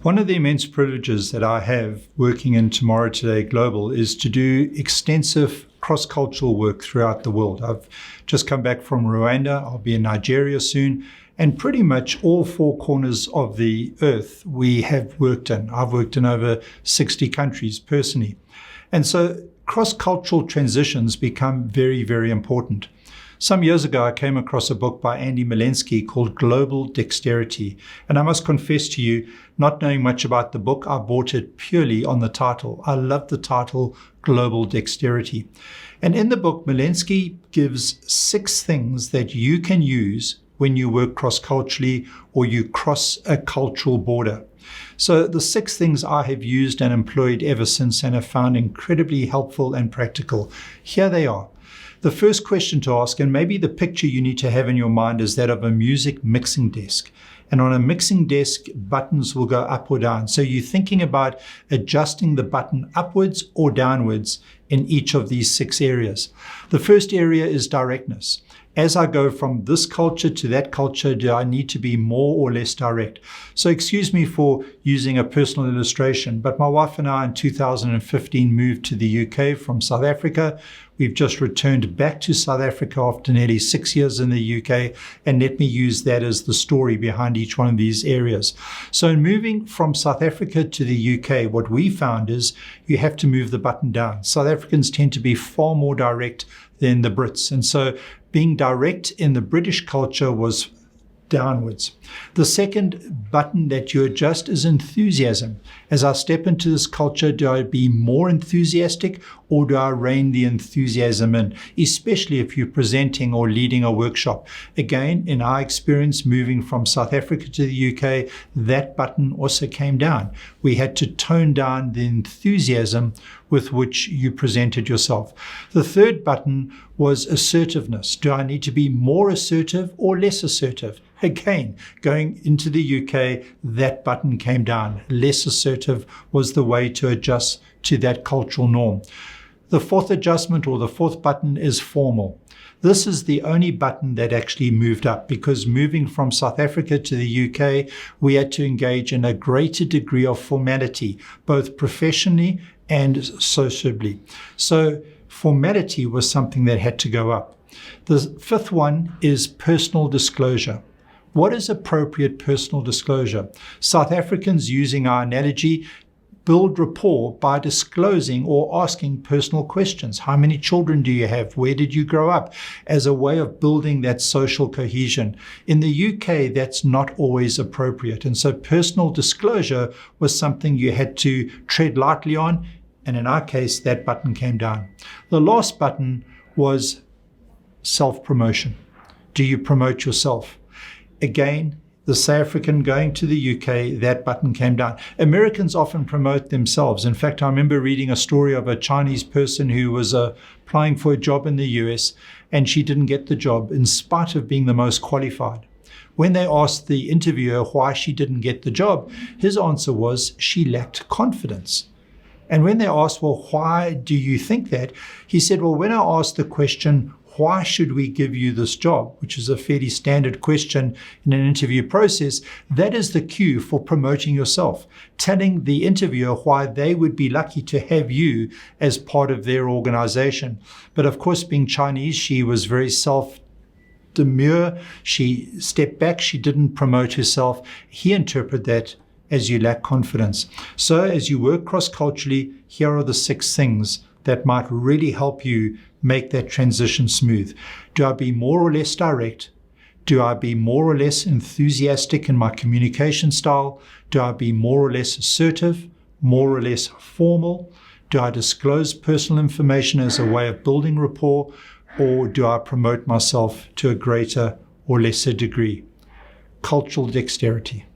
One of the immense privileges that I have working in Tomorrow Today Global is to do extensive cross-cultural work throughout the world. I've just come back from Rwanda. I'll be in Nigeria soon. And pretty much all four corners of the earth we have worked in. I've worked in over 60 countries personally. And so cross-cultural transitions become very, very important. Some years ago, I came across a book by Andy Milensky called Global Dexterity. And I must confess to you, not knowing much about the book, I bought it purely on the title. I love the title, Global Dexterity. And in the book, Milensky gives 6 things that you can use when you work cross-culturally or you cross a cultural border. So the 6 things I have used and employed ever since and have found incredibly helpful and practical. Here they are. The first question to ask, and maybe the picture you need to have in your mind, is that of a music mixing desk. And on a mixing desk, buttons will go up or down. So you're thinking about adjusting the button upwards or downwards in each of these 6 areas. The first area is directness. As I go from this culture to that culture, do I need to be more or less direct? So excuse me for using a personal illustration, but my wife and I in 2015 moved to the UK from South Africa. We've just returned back to South Africa after nearly 6 years in the UK, and let me use that as the story behind each one of these areas. So in moving from South Africa to the UK, what we found is you have to move the button down. South Africans tend to be far more direct than the Brits, and so being direct in the British culture was downwards. The second button that you adjust is enthusiasm. As I step into this culture, do I be more enthusiastic or do I rein the enthusiasm in, especially if you're presenting or leading a workshop? Again, in our experience moving from South Africa to the UK, that button also came down. We had to tone down the enthusiasm with which you presented yourself. The third button was assertiveness. Do I need to be more assertive or less assertive? Again, going into the UK, that button came down. Less assertive was the way to adjust to that cultural norm. The fourth adjustment, or the fourth button, is formal. This is the only button that actually moved up, because moving from South Africa to the UK, we had to engage in a greater degree of formality, both professionally and sociably. So formality was something that had to go up. The fifth one is personal disclosure. What is appropriate personal disclosure? South Africans, using our analogy, build rapport by disclosing or asking personal questions. How many children do you have? Where did you grow up? As a way of building that social cohesion. In the UK, that's not always appropriate. And so personal disclosure was something you had to tread lightly on. And in our case, that button came down. The last button was self-promotion. Do you promote yourself? Again, the South African going to the UK, that button came down. Americans often promote themselves. In fact, I remember reading a story of a Chinese person who was applying for a job in the US, and she didn't get the job in spite of being the most qualified. When they asked the interviewer why she didn't get the job, his answer was she lacked confidence. And when they asked, well, why do you think that? He said, well, when I asked the question, why should we give you this job, which is a fairly standard question in an interview process, that is the cue for promoting yourself, telling the interviewer why they would be lucky to have you as part of their organization. But of course, being Chinese, she was very self-demure. She stepped back. She didn't promote herself. He interpreted that as you lack confidence. So as you work cross-culturally, here are the 6 things that might really help you make that transition smooth. Do I be more or less direct? Do I be more or less enthusiastic in my communication style? Do I be more or less assertive, more or less formal? Do I disclose personal information as a way of building rapport? Or do I promote myself to a greater or lesser degree? Cultural dexterity.